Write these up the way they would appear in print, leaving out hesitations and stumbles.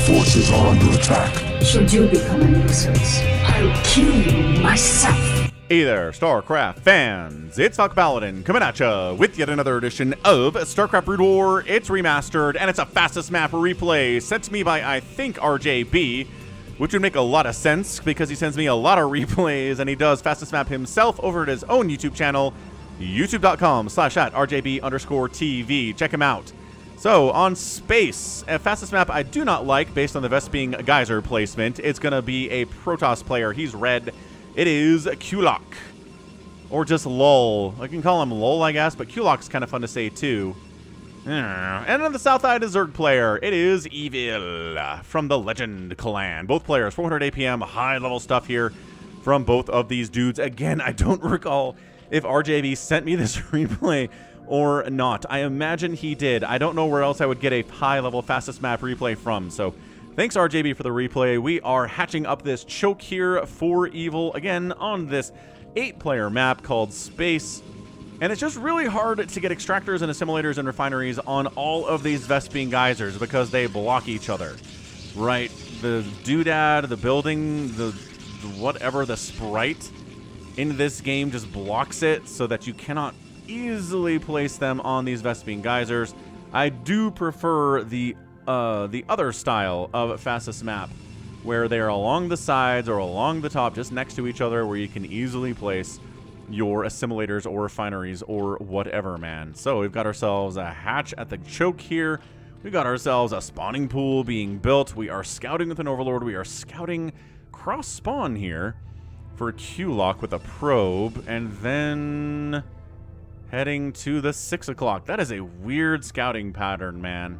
forces are under attack. Should you become a nuisance, I'll kill you myself. Hey there, StarCraft fans! It's Falcon Paladin coming at ya with yet another edition of StarCraft Brood War. It's remastered, and it's a fastest map replay sent to me by, I think, RJB, which would make a lot of sense because he sends me a lot of replays, and he does fastest map himself over at his own YouTube channel, youtube.com/RJB_TV. Check him out. So, on space, a fastest map I do not like based on the Vesping Geyser placement. It's going to be a Protoss player. He's red. It is QlolQ. Or just LOL. I can call him LOL, I guess, but QlolQ's kind of fun to say, too. And on the south side, a Zerg player. It is Evil from the Legend clan. Both players, 400 APM, high-level stuff here from both of these dudes. Again, I don't recall if RJB sent me this replay or not. I imagine he did. I don't know where else I would get a high-level fastest map replay from, so thanks, RJB, for the replay. We are hatching up this choke here for Evil, again, on this 8-player map called Space. And it's just really hard to get extractors and assimilators and refineries on all of these Vesping geysers because they block each other, right? The doodad, the building, the whatever, the sprite in this game just blocks it so that you cannot easily place them on these Vesping geysers. I do prefer the other style of fastest map, where they are along the sides or along the top, just next to each other, where you can easily place your assimilators or refineries or whatever, man. So we've got ourselves a hatch at the choke here. We've got ourselves a spawning pool being built. We are scouting with an overlord. We are scouting cross spawn here for QlolQ with a probe, and then heading to the 6 o'clock. That is a weird scouting pattern, man.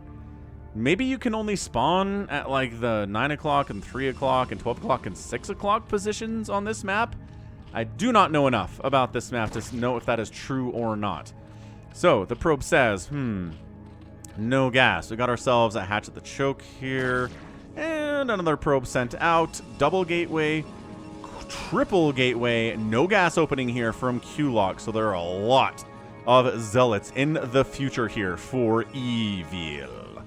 Maybe you can only spawn at like the 9 o'clock and 3 o'clock and 12 o'clock and 6 o'clock positions on this map. I do not know enough about this map to know if that is true or not. So, the probe says, no gas. We got ourselves a hatch at the choke here. And another probe sent out. Double gateway, triple gateway, no gas opening here from QlolQ. So there are a lot of zealots in the future here for Evil.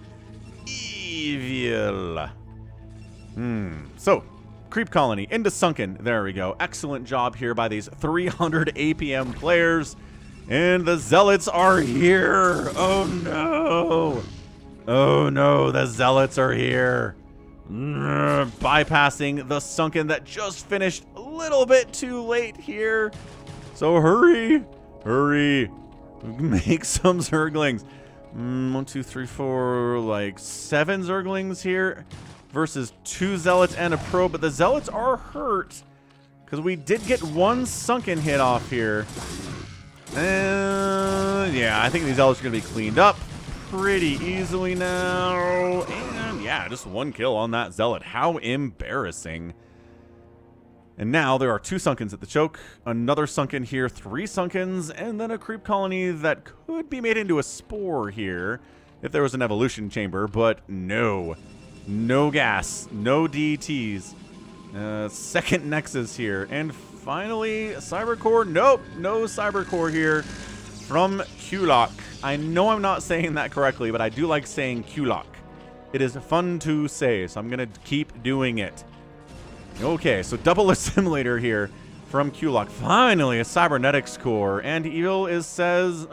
Evil. So, creep colony into sunken. There we go. Excellent job here by these 300 APM players. And the zealots are here. Oh no. Oh no, the zealots are here. Bypassing the sunken that just finished a little bit too late here. So hurry. Hurry. Make some Zerglings. 1, 2, 3, 4, like 7 Zerglings here versus 2 zealots and a probe, but the zealots are hurt because we did get 1 sunken hit off here. And yeah, I think these zealots are going to be cleaned up pretty easily now. And yeah, just 1 kill on that zealot. How embarrassing. And now there are 2 sunkens at the choke, another sunken here, 3 sunkens, and then a creep colony that could be made into a spore here if there was an evolution chamber, but no. No gas, no DTs. Second nexus here. And finally, cybercore. Nope, no cybercore here from QlolQ. I know I'm not saying that correctly, but I do like saying QlolQ. It is fun to say, so I'm going to keep doing it. Okay, so double assimilator here from QlolQ. Finally, a cybernetics core. And Evil says,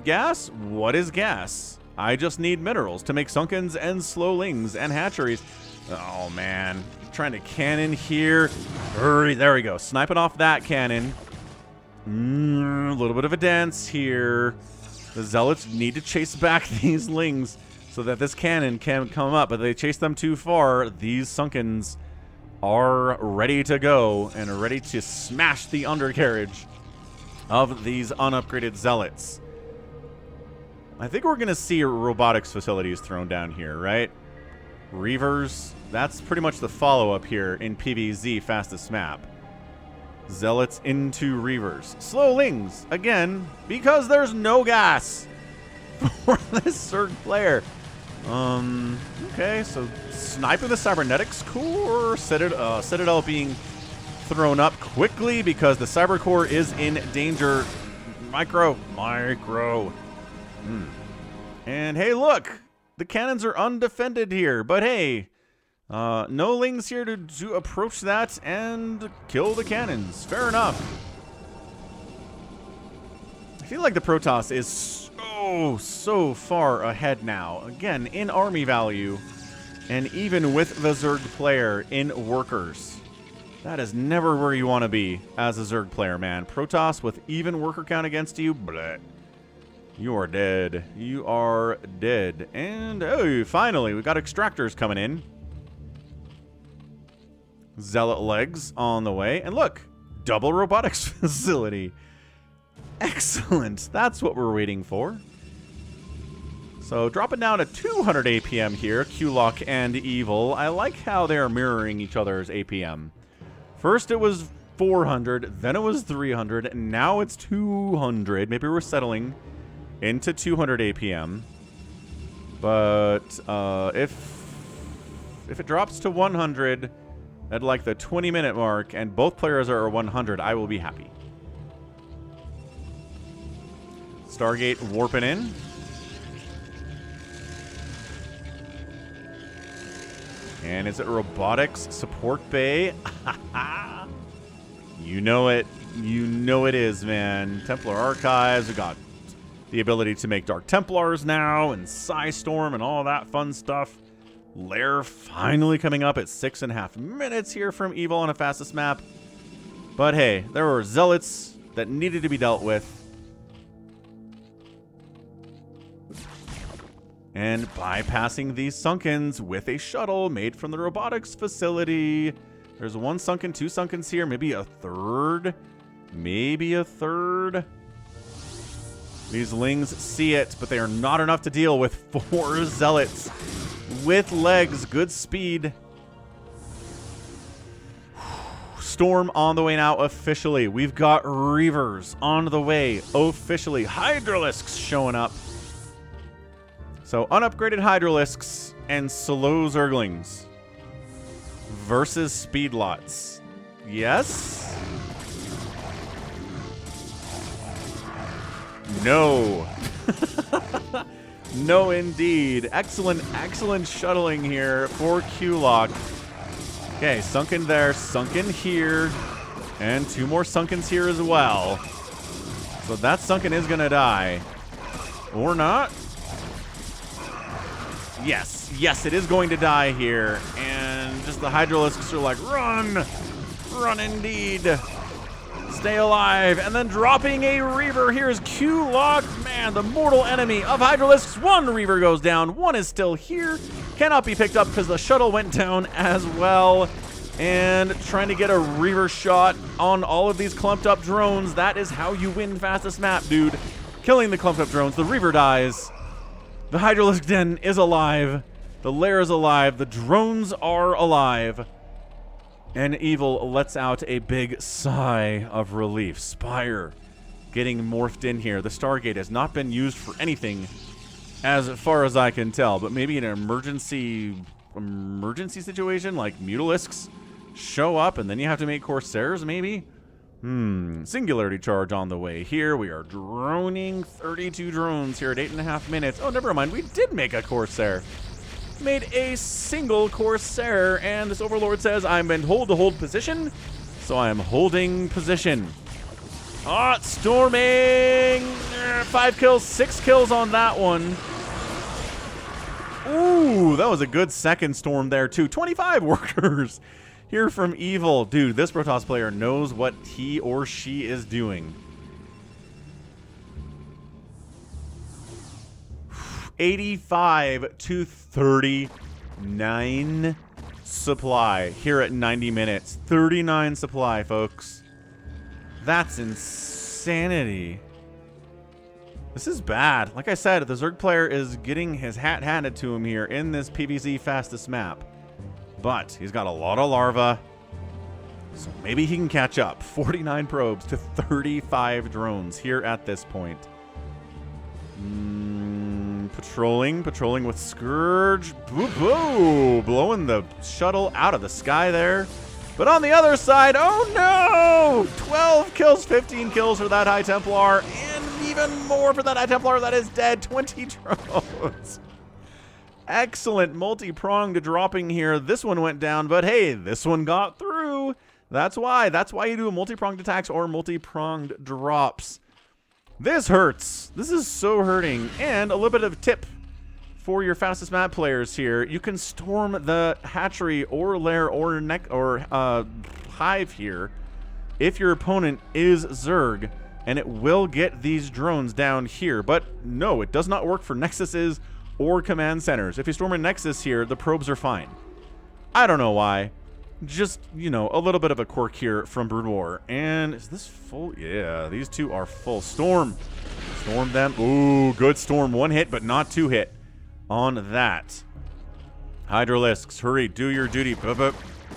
gas? What is gas? I just need minerals to make sunkens and slowlings and hatcheries. Oh, man. Trying to cannon here. Hurry. There we go. Sniping off that cannon. A little bit of a dance here. The zealots need to chase back these lings so that this cannon can come up. But they chase them too far. These sunkens are ready to go and are ready to smash the undercarriage of these unupgraded zealots. I think we're going to see robotics facilities thrown down here, right? Reavers, that's pretty much the follow-up here in PvZ fastest map. Zealots into Reavers. Slowlings, again, because there's no gas for this Zerg player. Okay, so sniping the cybernetics core, Citadel being thrown up quickly because the cybercore is in danger. Micro. And hey, look, The cannons are undefended here, but hey, no lings here to approach that and kill the cannons. Fair enough. I feel like the Protoss is so far ahead now. Again, in army value, and even with the Zerg player in workers. That is never where you want to be as a Zerg player, man. Protoss with even worker count against you, bleh. You are dead. You are dead. And, oh, finally, we got extractors coming in. Zealot legs on the way. And look, double robotics facility. Excellent. That's what we're waiting for. So dropping down to 200 APM here, QlolQ and Evil. I like how they're mirroring each other's APM. First it was 400, then it was 300, and now it's 200. Maybe we're settling into 200 APM. But if it drops to 100 at like the 20-minute mark and both players are 100, I will be happy. Stargate warping in. And is it robotics support bay? You know it. You know it is, man. Templar Archives. We got the ability to make Dark Templars now, and Psystorm and all that fun stuff. Lair finally coming up at 6.5 minutes here from Evil on a fastest map. But hey, there were zealots that needed to be dealt with. And bypassing these Sunkens with a shuttle made from the robotics facility. There's one Sunken, two Sunkens here, maybe a third. Maybe a third. These Lings see it, but they are not enough to deal with 4 Zealots. With legs, good speed. Storm on the way now officially. We've got Reavers on the way officially. Hydralisks showing up. So, unupgraded Hydralisks and slow Zerglings versus Speedlots. Yes? No. No, indeed. Excellent, excellent shuttling here for QlolQ. Okay, Sunken there, Sunken here, and 2 more Sunkens here as well. So that Sunken is going to die. Or not. Yes, yes, it is going to die here. And just the Hydralisks are like, run! Run indeed! Stay alive. And then dropping a Reaver. Here's QlolQ. Man, the mortal enemy of Hydralisks. 1 Reaver goes down. 1 is still here. Cannot be picked up because the shuttle went down as well. And trying to get a Reaver shot on all of these clumped up drones. That is how you win fastest map, dude. Killing the clumped up drones. The Reaver dies. The Hydralisk Den is alive. The lair is alive. The drones are alive. And Evil lets out a big sigh of relief. Spire getting morphed in here. The Stargate has not been used for anything as far as I can tell. But maybe an emergency situation like Mutalisks show up and then you have to make Corsairs maybe? Singularity charge on the way here. We are droning 32 drones here at 8.5 minutes. Oh, never mind. We did make a Corsair. Made a single Corsair, and this Overlord says I'm been told to hold position, so I am holding position. Ah, storming! 5 kills, 6 kills on that one. Ooh, that was a good second storm there, too. 25 workers here from Evil. Dude, this Protoss player knows what he or she is doing. 85 to 39 supply here at 90 minutes. 39 supply, folks. That's insanity. This is bad. Like I said, the Zerg player is getting his hat handed to him here in this PvZ fastest map. But he's got a lot of larvae, so maybe he can catch up. 49 probes to 35 drones here at this point. Patrolling with Scourge. Boo-boo! Blowing the shuttle out of the sky there. But on the other side, oh no! 12 kills, 15 kills for that High Templar, and even more for that High Templar that is dead. 20 drones. Excellent multi-pronged dropping here. This one went down, but hey, this one got through. That's why you do multi-pronged attacks or multi-pronged drops. This hurts. This is so hurting. And a little bit of tip for your fastest map players here. You can storm the hatchery or lair or hive here if your opponent is Zerg, and it will get these drones down here. But no, it does not work for nexuses or command centers. If you storm a nexus here, the probes are fine. I don't know why. Just, you know, a little bit of a quirk here from Brood War. And is this full? Yeah, these two are full. Storm. Storm them. Ooh, good storm. One hit, but not two hit on that. Hydralisks, hurry, do your duty.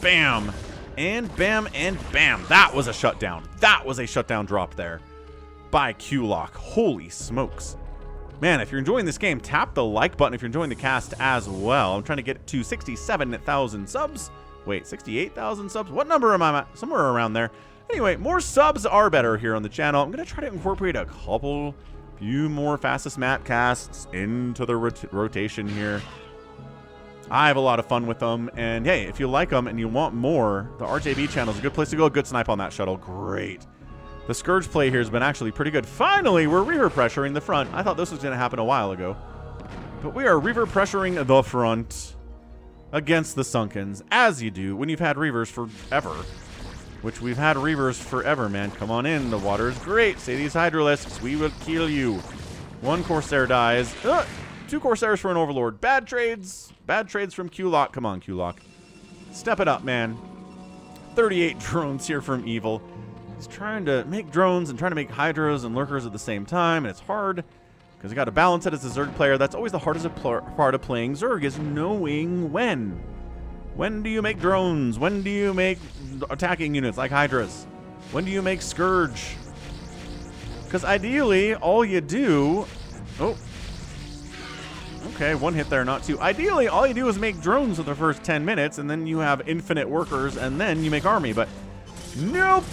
Bam. And bam and bam. That was a shutdown. That was a shutdown drop there by QlolQ. Holy smokes. Man, if you're enjoying this game, tap the like button if you're enjoying the cast as well. I'm trying to get to 67,000 subs. Wait, 68,000 subs? What number am I at? Somewhere around there. Anyway, more subs are better here on the channel. I'm going to try to incorporate a few more fastest map casts into the rotation here. I have a lot of fun with them. And hey, if you like them and you want more, the RJB channel is a good place to go. Good snipe on that shuttle. Great. The Scourge play here has been actually pretty good. Finally, we're reaver pressuring the front. I thought this was going to happen a while ago. But we are reaver pressuring the front against the Sunkens, as you do when you've had reavers forever. Which we've had reavers forever, man. Come on in. The water is great. Say these Hydralisks. We will kill you. One Corsair dies. Two Corsairs for an Overlord. Bad trades. Bad trades from QlolQ. Come on, QlolQ. Step it up, man. 38 drones here from Evil. He's trying to make drones and trying to make Hydras and Lurkers at the same time, and it's hard because you got to balance it as a Zerg player. That's always the hardest part of playing Zerg, is knowing when. When do you make drones? When do you make attacking units like Hydras? When do you make Scourge? Because ideally, all you do... Oh. Okay, one hit there, not two. Ideally, all you do is make drones for the first 10 minutes, and then you have infinite workers, and then you make army. But nope.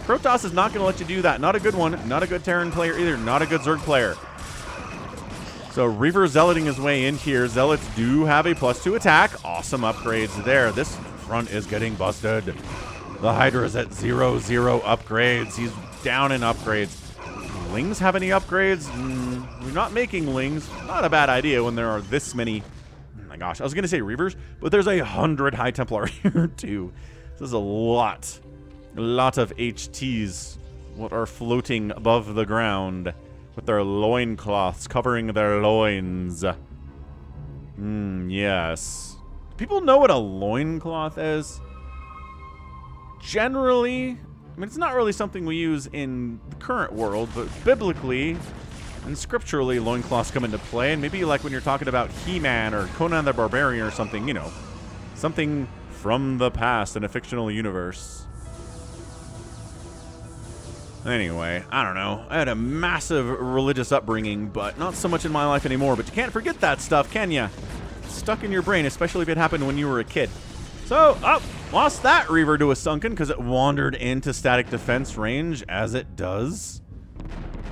Protoss is not going to let you do that. Not a good one. Not a good Terran player either. Not a good Zerg player. So Reaver zealoting his way in here. Zealots do have a +2 attack. Awesome upgrades there. This front is getting busted. The Hydra is at 0 upgrades. He's down in upgrades. Lings have any upgrades? We're not making Lings. Not a bad idea when there are this many. Oh my gosh, I was going to say Reavers, but there's 100 High Templar here too. This is a lot. A lot of HTs what are floating above the ground with their loincloths covering their loins. Yes. People know what a loincloth is? Generally, I mean, it's not really something we use in the current world, but biblically and scripturally, loincloths come into play. And maybe like when you're talking about He-Man or Conan the Barbarian or something, you know, something from the past in a fictional universe. Anyway, I don't know. I had a massive religious upbringing, but not so much in my life anymore. But you can't forget that stuff, can ya? It's stuck in your brain, especially if it happened when you were a kid. So, lost that Reaver to a Sunken because it wandered into static defense range, as it does.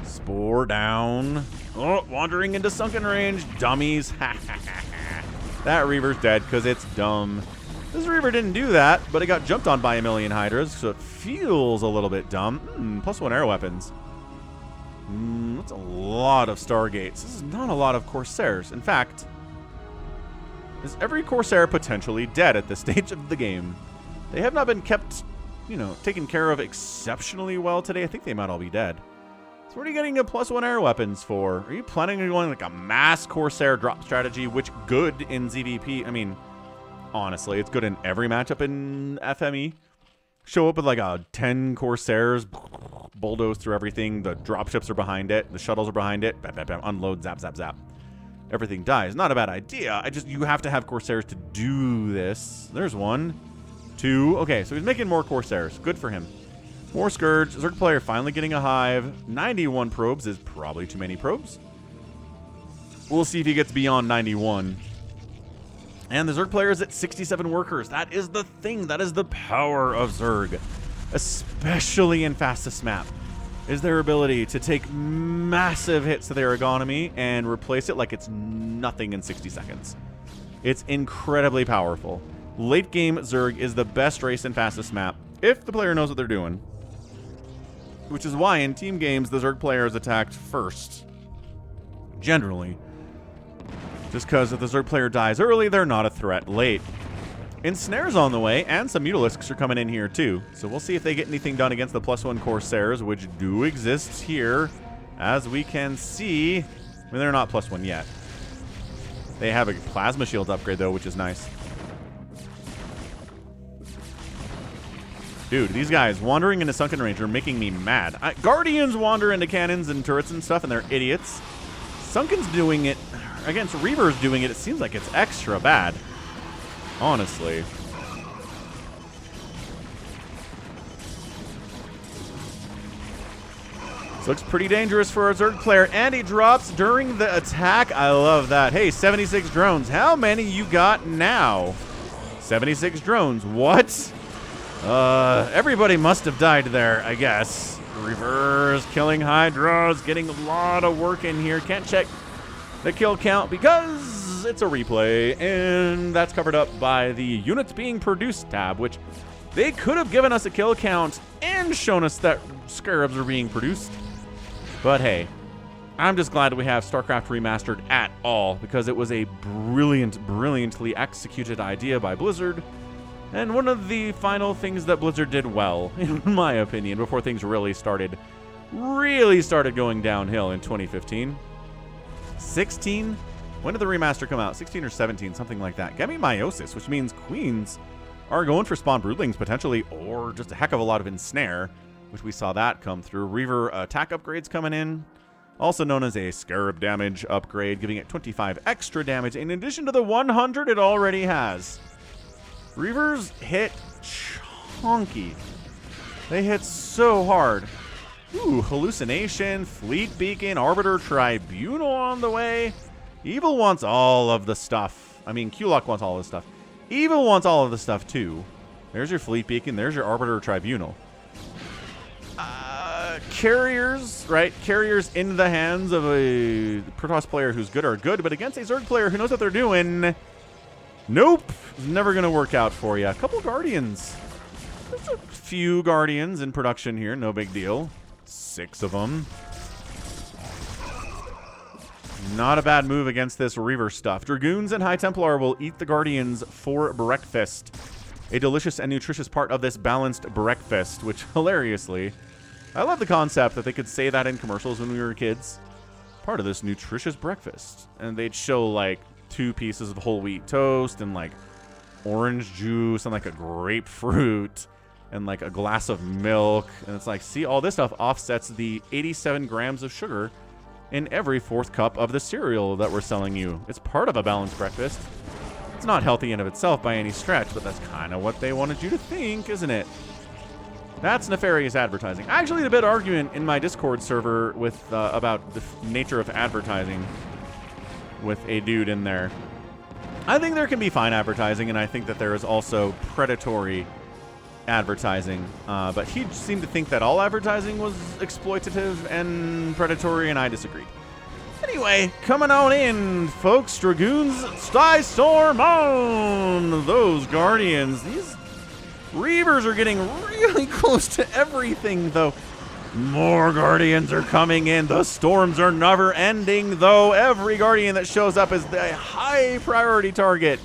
Spore down. Oh, wandering into Sunken range. Dummies. That Reaver's dead because it's dumb. This Reaver didn't do that, but it got jumped on by a million Hydras, so it feels a little bit dumb. +1 air weapons. That's a lot of Stargates. This is not a lot of Corsairs. In fact, is every Corsair potentially dead at this stage of the game? They have not been kept, you know, taken care of exceptionally well today. I think they might all be dead. So what are you getting a +1 air weapons for? Are you planning on going like a mass Corsair drop strategy, which good in ZVP? I mean, honestly, it's good in every matchup in FME. Show up with like 10 Corsairs, bulldoze through everything. The dropships are behind it. The shuttles are behind it. Bam, bam, bam, unload, zap, zap, zap. Everything dies. Not a bad idea. You have to have Corsairs to do this. There's 1, 2. Okay, so he's making more Corsairs. Good for him. More Scourge. Zerg player finally getting a hive. 91 probes is probably too many probes. We'll see if he gets beyond 91. And the Zerg player is at 67 workers. That is the thing. That is the power of Zerg. Especially in fastest map. Is their ability to take massive hits to their economy and replace it like it's nothing in 60 seconds. It's incredibly powerful. Late game Zerg is the best race and fastest map, if the player knows what they're doing. Which is why in team games, the Zerg player is attacked first. Generally. Just because if the Zerg player dies early, they're not a threat late. Ensnare's on the way, and some Mutalisks are coming in here too. So we'll see if they get anything done against the +1 Corsairs, which do exist here. As we can see, I mean, they're not +1 yet. They have a Plasma Shield upgrade though, which is nice. Dude, these guys wandering into Sunken Range are making me mad. Guardians wander into cannons and turrets and stuff, and they're idiots. Sunken's doing it against Reaver's doing it. It seems like it's extra bad. Honestly. This looks pretty dangerous for a Zerg player, and he drops during the attack. I love that. Hey, 76 drones. How many you got now? 76 drones. What? Everybody must have died there, I guess. Reverse, killing Hydras, getting a lot of work in here. Can't check the kill count because it's a replay, and that's covered up by the units being produced tab, which they could have given us a kill count and shown us that scarabs are being produced. But hey, I'm just glad we have StarCraft Remastered at all, because it was a brilliantly executed idea by Blizzard. And one of the final things that Blizzard did well, in my opinion, before things really started going downhill in 2015. 16? When did the remaster come out? 16 or 17, something like that. Get me Meiosis, which means Queens are going for Spawn Broodlings potentially, or just a heck of a lot of Ensnare, which we saw that come through. Reaver attack upgrades coming in, also known as a Scarab damage upgrade, giving it 25 extra damage in addition to the 100 it already has. Reavers hit chunky. They hit so hard. Ooh, Hallucination, Fleet Beacon, Arbiter Tribunal on the way. Evil wants all of the stuff. I mean, QlolQ wants all of the stuff. Evil wants all of the stuff too. There's your Fleet Beacon. There's your Arbiter Tribunal. Carriers, right? Carriers in the hands of a Protoss player who's good are good, but against a Zerg player who knows what they're doing, nope. It's never going to work out for you. A couple Guardians. There's a few Guardians in production here. No big deal. 6 of them. Not a bad move against this Reaver stuff. Dragoons and High Templar will eat the Guardians for breakfast. A delicious and nutritious part of this balanced breakfast, which hilariously, I love the concept that they could say that in commercials when we were kids. Part of this nutritious breakfast. And they'd show like 2 pieces of whole wheat toast and like orange juice and like a grapefruit and like a glass of milk. And it's like, see, all this stuff offsets the 87 grams of sugar in every 4th cup of the cereal that we're selling you. It's part of a balanced breakfast. It's not healthy in of itself by any stretch, but that's kind of what they wanted you to think, isn't it? That's nefarious advertising. I actually had a bit of argument in my Discord server with about the nature of advertising with a dude in there. I think there can be fine advertising, and I think that there is also predatory advertising. But he seemed to think that all advertising was exploitative and predatory, and I disagreed. Anyway, coming on in, folks. Dragoons, Sky Storm on those Guardians. These Reavers are getting really close to everything, though. More Guardians are coming in. The storms are never ending, though. Every Guardian that shows up is the high priority target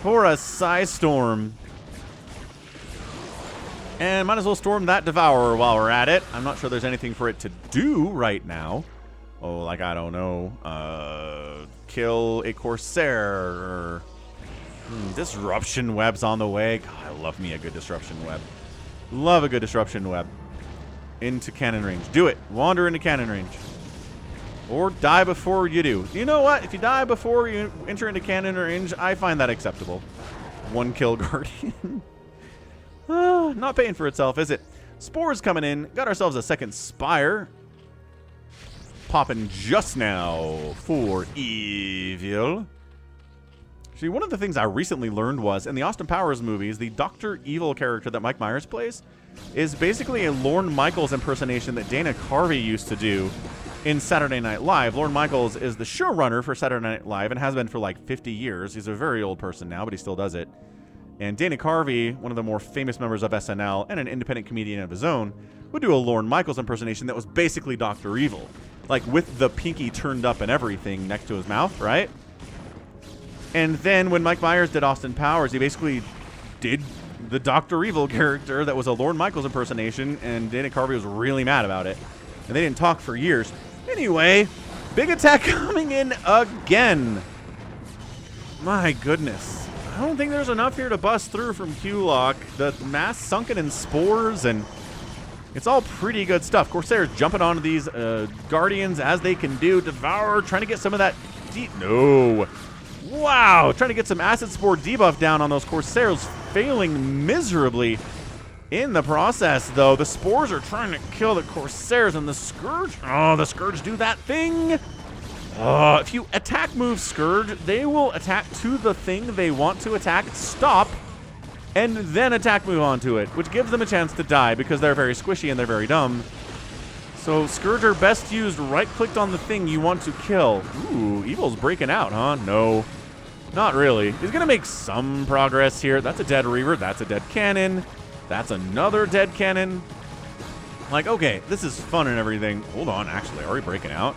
for a Psy Storm. And might as well storm that Devourer while we're at it. I'm not sure there's anything for it to do right now. Oh, like, I don't know. Kill a Corsair or... Disruption Web's on the way. God, I love me a good Disruption Web. Love a good Disruption Web. Into cannon range. Do it. Wander into cannon range. Or die before you do. You know what? If you die before you enter into cannon range, I find that acceptable. 1 kill Guardian. Not paying for itself, is it? Spores coming in. Got ourselves a 2nd Spire. Popping just now for Evil. See, one of the things I recently learned was, in the Austin Powers movies, the Dr. Evil character that Mike Myers plays is basically a Lorne Michaels impersonation that Dana Carvey used to do in Saturday Night Live. Lorne Michaels is the showrunner for Saturday Night Live and has been for like 50 years. He's a very old person now, but he still does it. And Dana Carvey, one of the more famous members of SNL and an independent comedian of his own, would do a Lorne Michaels impersonation that was basically Dr. Evil. Like with the pinky turned up and everything next to his mouth, right? And then when Mike Myers did Austin Powers, he basically did the Dr. Evil character that was a Lorne Michaels impersonation, and Dana Carvey was really mad about it. And they didn't talk for years. Anyway, big attack coming in again. My goodness. I don't think there's enough here to bust through from QlolQ. The mass sunken in spores, and it's all pretty good stuff. Corsairs jumping onto these Guardians as they can do. Devour trying to get some of that no. Wow, trying to get some Acid Spore debuff down on those Corsairs, failing miserably in the process, though. The Spores are trying to kill the Corsairs, and the Scourge, oh, the Scourge do that thing. If you attack move Scourge, they will attack to the thing they want to attack, stop, and then attack move onto it, which gives them a chance to die because they're very squishy and they're very dumb. So Scourge are best used right-clicked on the thing you want to kill. Ooh, Evil's breaking out, huh? No, not really. He's going to make some progress here. That's a dead Reaver. That's a dead cannon. That's another dead cannon. Like, okay, this is fun and everything. Hold on, actually, are we breaking out?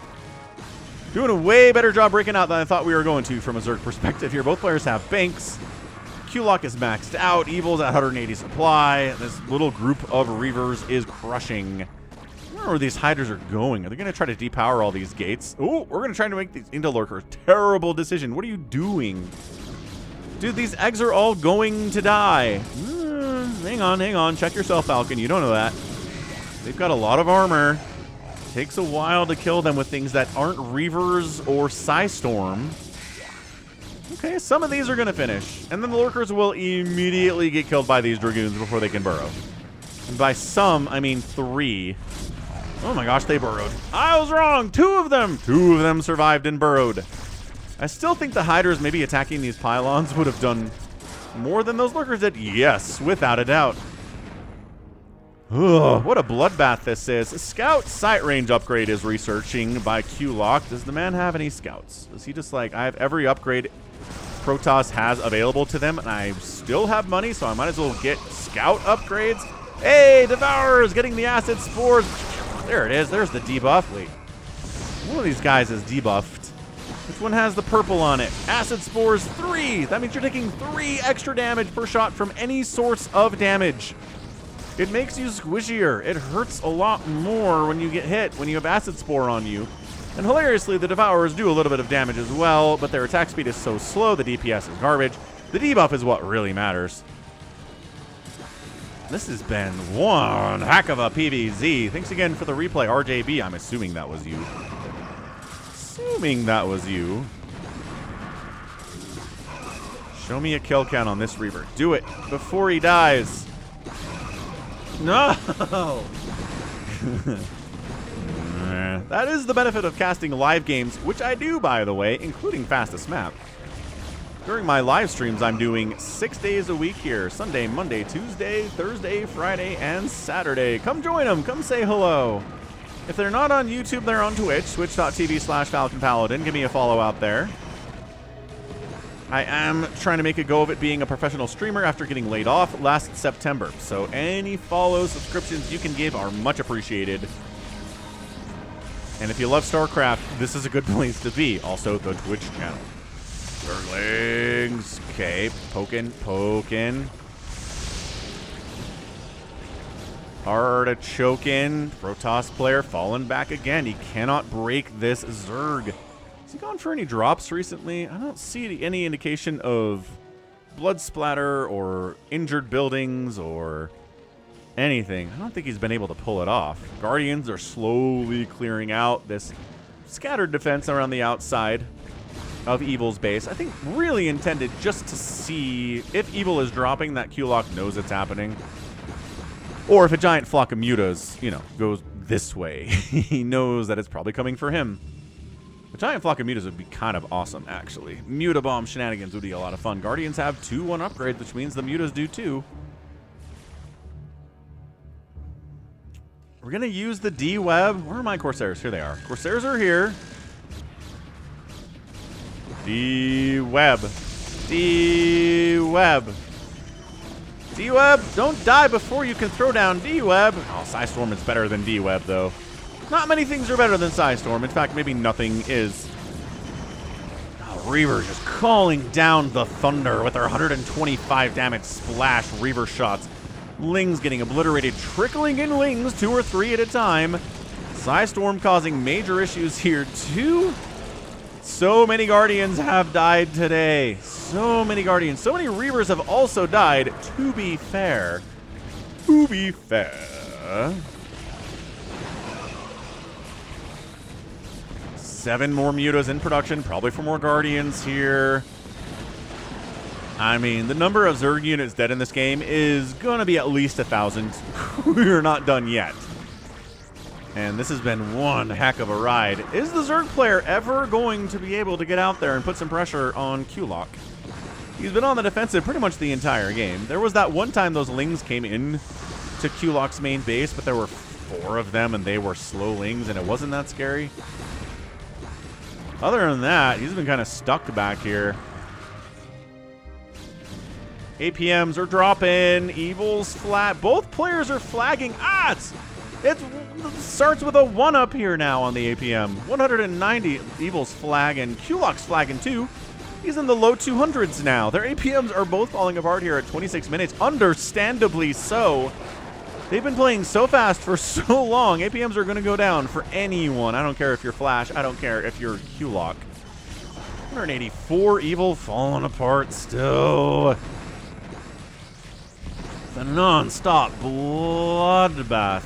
Doing a way better job breaking out than I thought we were going to from a Zerg perspective here. Both players have banks. QlolQ is maxed out. Evil's at 180 supply. This little group of Reavers is crushing. I don't know where these Hydras are going. Are they going to try to depower all these gates? Oh, we're going to try to make these into lurkers. Terrible decision. What are you doing? Dude, these eggs are all going to die. Hang on. Check yourself, Falcon. You don't know that. They've got a lot of armor. Takes a while to kill them with things that aren't Reavers or Psystorm. Okay, some of these are going to finish. And then the lurkers will immediately get killed by these Dragoons before they can burrow. And by some, I mean 3. Oh my gosh, they burrowed. I was wrong. 2 of them. 2 of them survived and burrowed. I still think the Hydras maybe attacking these pylons would have done more than those lurkers did. Yes, without a doubt. Ugh, what a bloodbath this is. A scout sight range upgrade is researching by QlolQ. Does the man have any scouts? Is he just like, I have every upgrade Protoss has available to them, and I still have money, so I might as well get scout upgrades? Hey, Devourers getting the Acid Spores. There it is. There's the debuff. Wait. One of these guys is debuffed. Which one has the purple on it? Acid Spores 3. That means you're taking 3 extra damage per shot from any source of damage. It makes you squishier. It hurts a lot more when you get hit, when you have Acid Spore on you. And hilariously, the Devourers do a little bit of damage as well, but their attack speed is so slow, the DPS is garbage. The debuff is what really matters. This has been one heck of a PvZ. Thanks again for the replay, RJB. I'm assuming that was you. Show me a kill count on this Reaver. Do it before he dies. No! That is the benefit of casting live games, which I do, by the way, including Fastest Map. During my live streams, I'm doing 6 days a week here. Sunday, Monday, Tuesday, Thursday, Friday, and Saturday. Come join them. Come say hello. If they're not on YouTube, they're on Twitch. Twitch.tv/Falcon Paladin. Give me a follow out there. I am trying to make a go of it being a professional streamer after getting laid off last September. So any follow subscriptions you can give are much appreciated. And if you love StarCraft, this is a good place to be. Also, the Twitch channel. Zerglings. Okay, poking. Artichoking. Protoss player falling back again. He cannot break this Zerg. Has he gone for any drops recently? I don't see any indication of blood splatter or injured buildings or anything. I don't think he's been able to pull it off. Guardians are slowly clearing out this scattered defense around the outside of Evil's base. I think really intended just to see if Evil is dropping, that QlolQ knows it's happening. Or if a giant flock of mutas, you know, goes this way, he knows that it's probably coming for him. A giant flock of mutas would be kind of awesome, actually. Muta bomb shenanigans would be a lot of fun. Guardians have 2-1 upgrades, which means the mutas do too. We're We're going to use the D-Web. Where are my Corsairs? Here they are. Corsairs are here. D-Web. D-Web. D-Web, don't die before you can throw down D-Web. Oh, Psystorm is better than D-Web, though. Not many things are better than Psystorm. In fact, maybe nothing is. Oh, Reaver just calling down the thunder with their 125 damage splash Reaver shots. Lings getting obliterated, trickling in Lings 2 or 3 at a time. Psystorm causing major issues here, too. So many Guardians have died today. So many Guardians. So many Reavers have also died, to be fair. To be fair. 7 more Mutas in production, probably for more Guardians here. I mean, the number of Zerg units dead in this game is going to be at least 1,000. We're not done yet. And this has been one heck of a ride. Is the Zerg player ever going to be able to get out there and put some pressure on QlolQ? He's been on the defensive pretty much the entire game. There was that one time those Lings came in to QlolQ's main base, but there were 4 of them and they were slow Lings and it wasn't that scary. Other than that, he's been kind of stuck back here. APMs are dropping. Evil's flat. Both players are flagging. It starts with a 1-up here now on the APM. 190 Evil's flag and QlolQ's flagging too. He's in the low 200s now. Their APMs are both falling apart here at 26 minutes. Understandably so. They've been playing so fast for so long. APMs are going to go down for anyone. I don't care if you're Flash. I don't care if you're QlolQ. 184 Evil falling apart still. The non-stop bloodbath.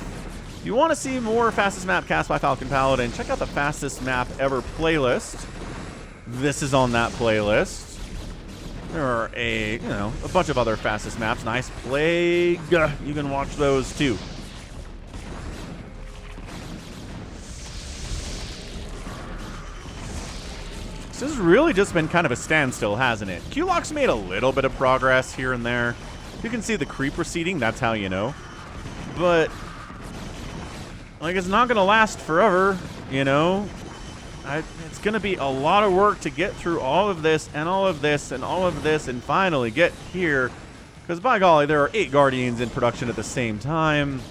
If you want to see more fastest map cast by Falcon Paladin, check out the fastest map ever playlist. This is on that playlist. There are a bunch of other fastest maps. Nice Plague. You can watch those too. This has really just been kind of a standstill, hasn't it? QlolQ's made a little bit of progress here and there. You can see the creep receding, that's how you know. But like, it's not going to last forever, you know. It's going to be a lot of work to get through all of this and all of this and all of this and finally get here. Because by golly, there are 8 Guardians in production at the same time.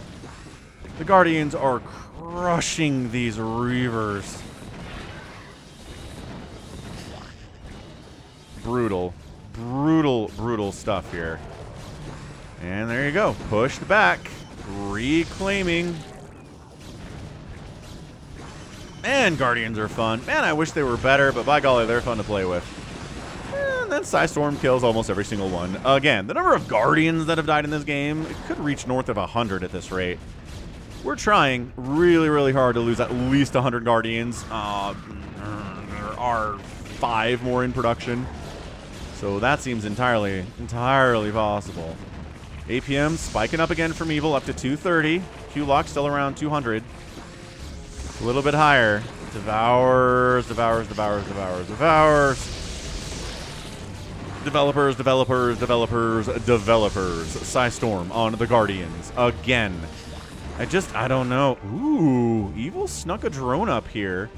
The Guardians are crushing these Reavers. Brutal. Brutal, brutal stuff here. And there you go. Pushed back. Reclaiming. Man, Guardians are fun. Man, I wish they were better, but by golly, they're fun to play with. And then Psystorm kills almost every single one. Again, the number of Guardians that have died in this game, it could reach north of 100 at this rate. We're trying really, really hard to lose at least 100 Guardians. There are 5 more in production. So that seems entirely possible. APM spiking up again from Evil up to 230. QlolQ still around 200. A little bit higher. Devours. Developers. Psystorm on the Guardians again. I don't know. Ooh, Evil snuck a drone up here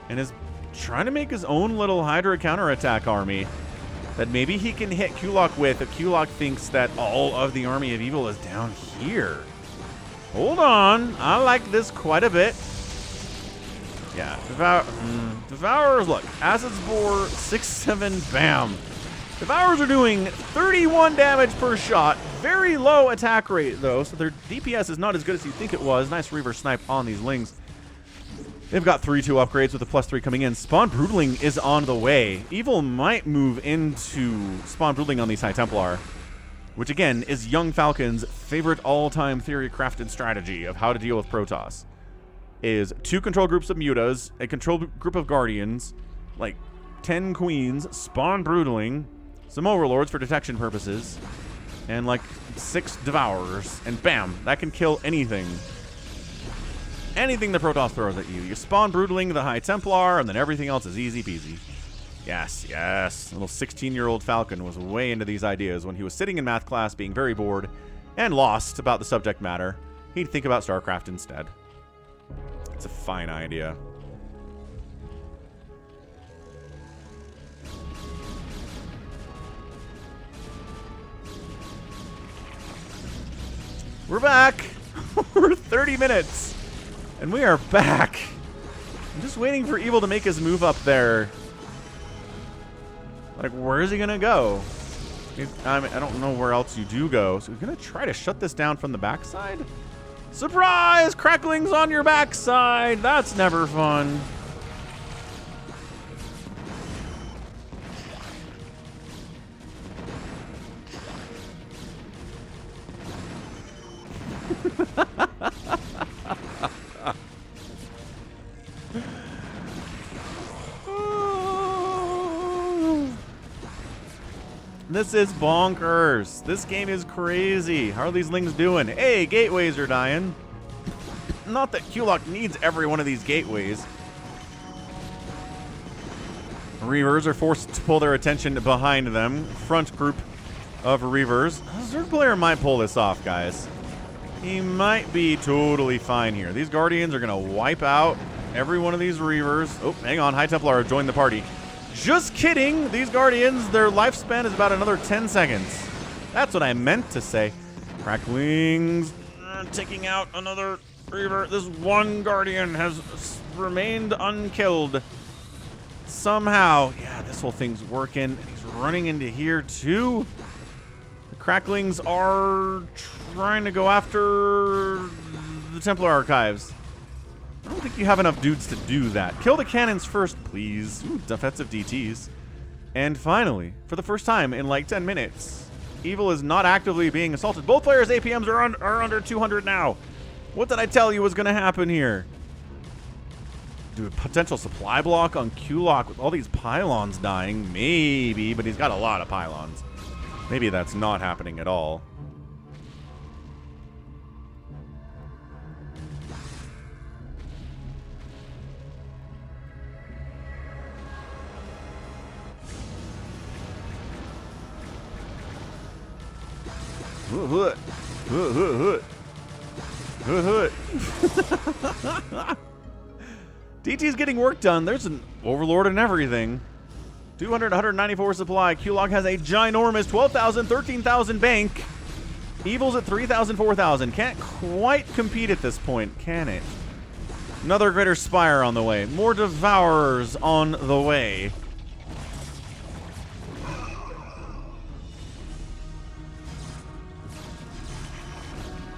and is trying to make his own little Hydra counterattack army that maybe he can hit QlolQ with if QlolQ thinks that all of the army of Evil is down here. Hold on. I like this quite a bit. Yeah, Devourers, look. Acid Spore, 6-7, bam. Devourers are doing 31 damage per shot. Very low attack rate, though, so their DPS is not as good as you think it was. Nice Reaver snipe on these Lings. They've got 3-2 upgrades with the +3 coming in. Spawn Broodling is on the way. Evil might move into Spawn Broodling on these High Templar, which, again, is Young Falcon's favorite all-time theory-crafted strategy of how to deal with Protoss. Is 2 control groups of Mutas, a control group of Guardians, like 10 Queens, Spawn Broodling, some Overlords for detection purposes, and like 6 Devourers, and bam, that can kill anything. Anything the Protoss throws at you. You Spawn Broodling the High Templar, and then everything else is easy peasy. Yes, yes. Little 16-year-old Falcon was way into these ideas when he was sitting in math class being very bored and lost about the subject matter. he'd think about StarCraft instead. It's a fine idea. We're back. We're 30 minutes. And we are back. I'm just waiting for Evil to make his move up there. Like, where is he going to go? I don't know where else you do go. So he's going to try to shut this down from the backside? Surprise! Cracklings on your backside. That's never fun. This is bonkers. This game is crazy. How are these lings doing? Hey, gateways are dying. Not that QlolQ needs every one of these gateways. Reavers are forced to pull their attention behind them. Front group of Reavers. Zerg player might pull this off, guys. He might be totally fine here. These Guardians are going to wipe out every one of these Reavers. Oh, hang on. High Templar joined the party. Just kidding. These Guardians, their lifespan is about another 10 seconds. That's what I meant to say. Cracklings. Taking out another Reaver. This one Guardian has remained unkilled. Somehow. Yeah, this whole thing's working. He's running into here, too. The Cracklings are trying to go after the Templar Archives. I don't think you have enough dudes to do that. Kill the cannons first, please. Ooh, defensive DTs. And finally, for the first time in like 10 minutes, Evil is not actively being assaulted. Both players' APMs are under 200 now. What did I tell you was going to happen here? Do a potential supply block on QlolQ with all these pylons dying? Maybe, but he's got a lot of pylons. Maybe that's not happening at all. DT's getting work done. There's an Overlord and everything. 200, 194 supply. QlolQ has a ginormous 12,000, 13,000 bank. Evil's at 3,000, 4,000. Can't quite compete at this point, can it? Another Greater Spire on the way. More Devourers on the way.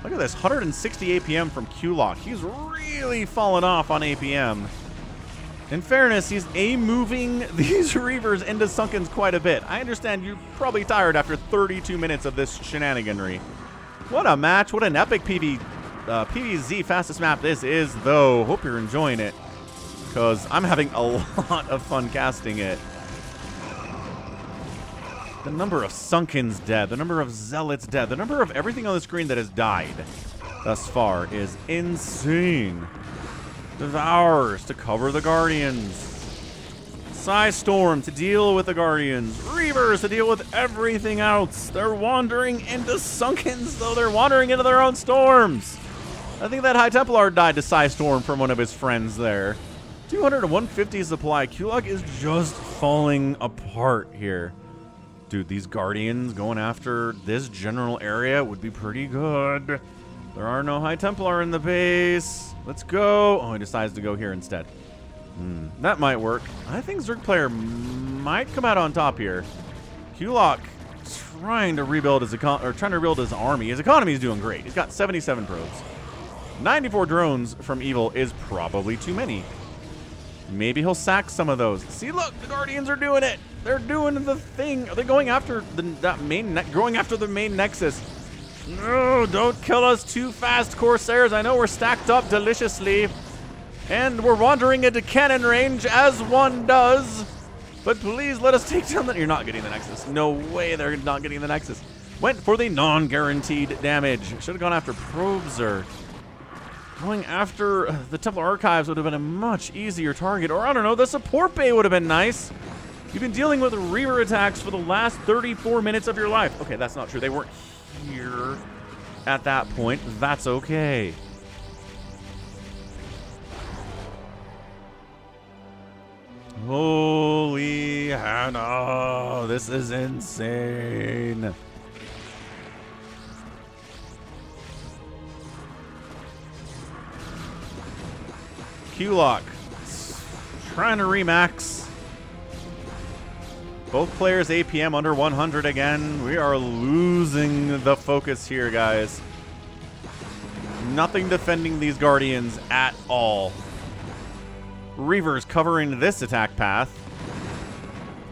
Look at this, 160 APM from QlolQ. He's really fallen off on APM. In fairness, he's moving these Reavers into Sunkens quite a bit. I understand you're probably tired after 32 minutes of this shenaniganry. What a match. What an epic PvZ fastest map this is, though. Hope you're enjoying it, because I'm having a lot of fun casting it. The number of Sunkens dead, the number of Zealots dead, the number of everything on the screen that has died thus far is insane. Devourers to cover the Guardians. Storm to deal with the Guardians. Reavers to deal with everything else. They're wandering into Sunkens, though. They're wandering into their own storms. I think that High Templar died to Storm from one of his friends there. 200 to 150 supply. QlolQ is just falling apart here. Dude, these Guardians going after this general area would be pretty good. There are no High Templar in the base. Let's go. Oh, he decides to go here instead. That might work. I think Zerg player might come out on top here. QlolQ trying to rebuild his army. His economy is doing great. He's got 77 probes. 94 drones from Evil is probably too many. Maybe he'll sack some of those. See, look, the Guardians are doing it. They're doing the thing. Are they going after the main nexus? No, don't kill us too fast, Corsairs. I know we're stacked up deliciously, and we're wandering into cannon range as one does. But please let us take down the... You're not getting the nexus. No way they're not getting the nexus. Went for the non-guaranteed damage. Should have gone after probes or... Going after the Templar Archives would have been a much easier target. Or, I don't know, the support bay would have been nice. You've been dealing with Reaver attacks for the last 34 minutes of your life. Okay, that's not true. They weren't here. at that point, that's okay. Holy Hannah, this is insane. QlolQ trying to remax. Both players APM under 100 again. We are losing the focus here, guys. Nothing defending these Guardians at all. Reaver's covering this attack path.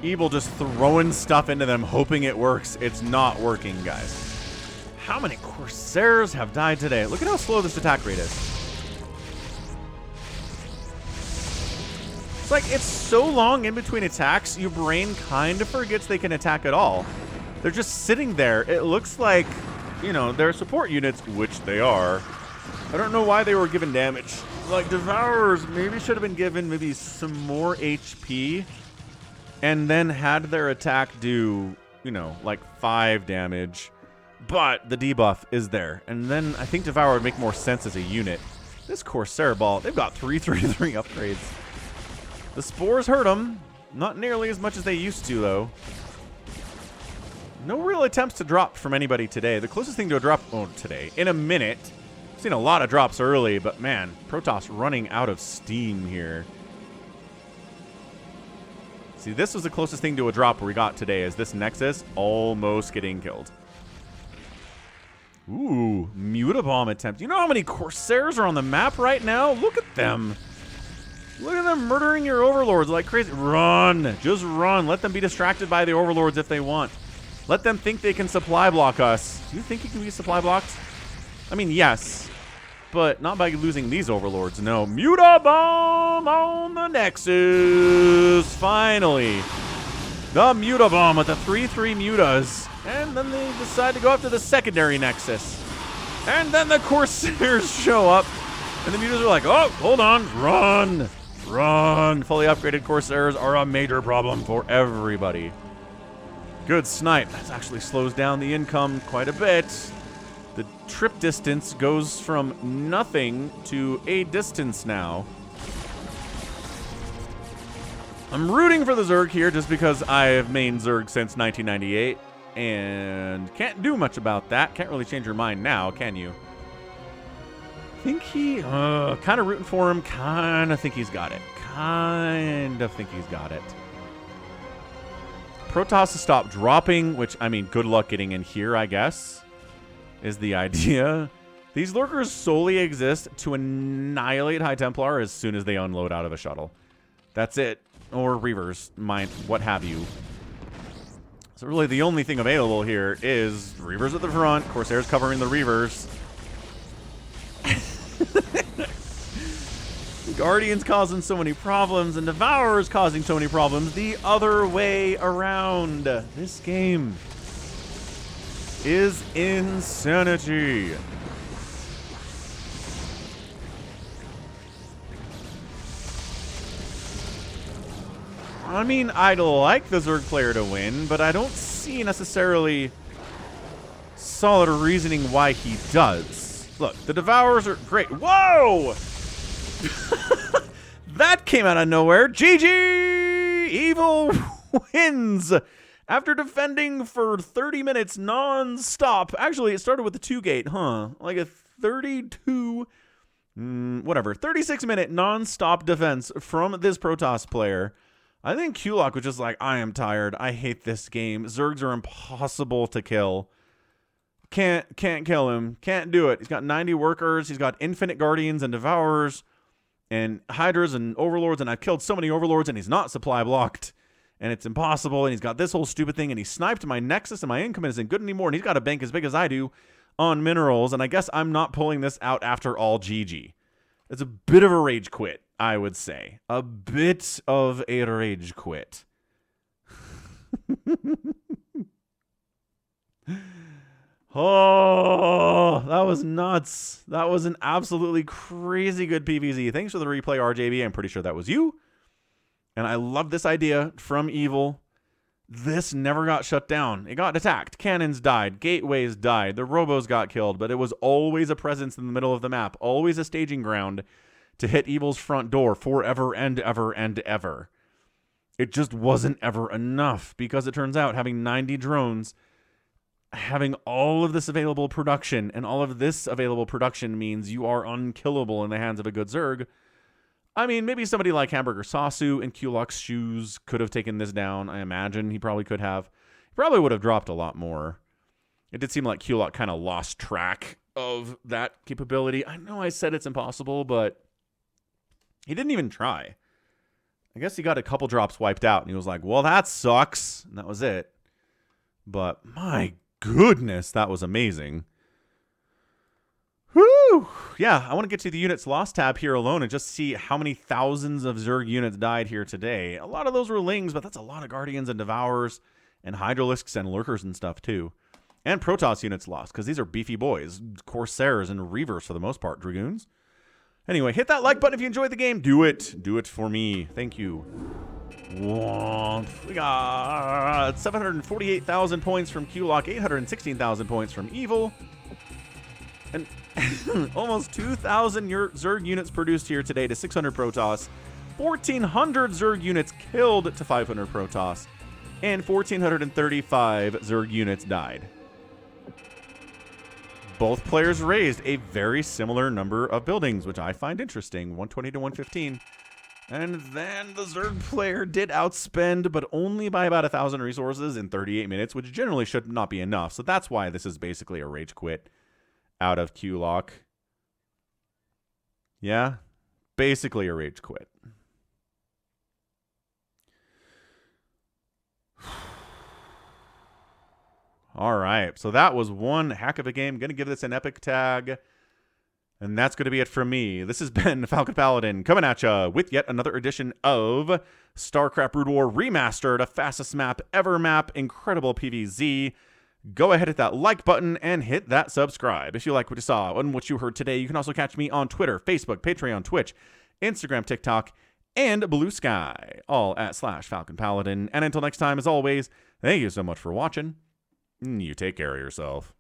Evil just throwing stuff into them, hoping it works. It's not working, guys. How many Corsairs have died today? Look at how slow this attack rate is. It's like it's so long in between attacks, your brain kind of forgets they can attack at all. They're just sitting there. It looks like, you know, they're support units, which they are. I don't know why they were given damage. Like, Devourers maybe should have been given maybe some more HP and then had their attack do, you know, like 5 damage. But the debuff is there. And then I think Devour would make more sense as a unit. This Corsair ball, they've got 3/3/3 upgrades. The spores hurt them. Not nearly as much as they used to, though. No real attempts to drop from anybody today. The closest thing to a drop, today, in a minute. Seen a lot of drops early, but man, Protoss running out of steam here. See, this was the closest thing to a drop we got today, is this Nexus almost getting killed. Ooh, Mutabomb attempt. You know how many Corsairs are on the map right now? Look at them. Look at them murdering your overlords like crazy. Run. Just run. Let them be distracted by the overlords if they want. Let them think they can supply block us. Do you think you can be supply blocked? I mean, yes. But not by losing these overlords, no. Mutabomb on the Nexus! Finally! The Mutabomb with the 3/3 Mutas. And then they decide to go after the secondary Nexus. And then the Corsairs show up. And the Mutas are like, oh, hold on, run! Run! Fully upgraded Corsairs are a major problem for everybody. Good snipe. That actually slows down the income quite a bit. The trip distance goes from nothing to a distance now. I'm rooting for the Zerg here just because I have mained Zerg since 1998 and can't do much about that. Can't really change your mind now, can you? Think he, kind of rooting for him, kind of think he's got it. Kind of think he's got it. Protoss has stopped dropping, which, I mean, good luck getting in here, I guess, is the idea. These lurkers solely exist to annihilate High Templar as soon as they unload out of a shuttle. That's it. Or Reavers, what have you. So really the only thing available here is Reavers at the front, Corsairs covering the Reavers. Guardians causing so many problems and Devourers causing so many problems the other way around. This game is insanity. I mean, I'd like the Zerg player to win, but I don't see necessarily solid reasoning why he does. Look, the Devourers are great. Whoa! That came out of nowhere. GG! Evil wins after defending for 30 minutes non-stop. Actually, it started with the 2-gate, huh? Like a 32, 36-minute non-stop defense from this Protoss player. I think QlolQ was just like, I am tired. I hate this game. Zergs are impossible to kill. Can't kill him. Can't do it. He's got 90 workers. He's got infinite Guardians and Devourers and Hydras and Overlords, and I've killed so many Overlords, and he's not supply blocked, and it's impossible, and he's got this whole stupid thing, and he sniped my Nexus, and my income isn't good anymore, and he's got a bank as big as I do on minerals, and I guess I'm not pulling this out after all. GG. It's a bit of a rage quit, I would say. A bit of a rage quit. Oh, that was nuts. That was an absolutely crazy good PvZ. Thanks for the replay, RJB. I'm pretty sure that was you. And I love this idea from Evil. this never got shut down. It got attacked. Cannons died. Gateways died. The robos got killed. But it was always a presence in the middle of the map. Always a staging ground to hit evil's front door forever and ever and ever. It just wasn't ever enough. Because it turns out having 90 drones, having all of this available production, and all of this available production means you are unkillable in the hands of a good Zerg. I mean, maybe somebody like Hamburger Sasu in QlolQ's shoes could have taken this down. I imagine he probably could have. He probably would have dropped a lot more. It did seem like QlolQ kind of lost track of that capability. I know I said it's impossible, but he didn't even try. I guess he got a couple drops wiped out, and he was like, well, that sucks. And that was it. But my goodness, that was amazing. Whew! Yeah, I want to get to the units lost tab here alone and just see how many thousands of Zerg units died here today. A lot of those were Lings, but that's a lot of Guardians and Devourers and Hydralisks and Lurkers and stuff too. And Protoss units lost, because these are beefy boys. Corsairs and Reavers for the most part, Dragoons. Anyway, hit that like button if you enjoyed the game. Do it. Do it for me. Thank you. We got 748,000 points from QlolQ, 816,000 points from Evil. And almost 2,000 Zerg units produced here today to 600 Protoss, 1,400 Zerg units killed to 500 Protoss, and 1,435 Zerg units died. Both players raised a very similar number of buildings, which I find interesting, 120 to 115. And then the Zerg player did outspend, but only by about 1,000 resources in 38 minutes, which generally should not be enough. So that's why this is basically a rage quit out of QlolQ. Yeah, basically a rage quit. All right, so that was one heck of a game. Going to give this an epic tag. And that's going to be it from me. This has been Falcon Paladin coming at you with yet another edition of StarCraft Brood War Remastered, a fastest map ever map, incredible PvZ. Go ahead, hit that like button, and hit that subscribe. If you like what you saw and what you heard today, you can also catch me on Twitter, Facebook, Patreon, Twitch, Instagram, TikTok, and Blue Sky, all at /Falcon Paladin. And until next time, as always, thank you so much for watching. You take care of yourself.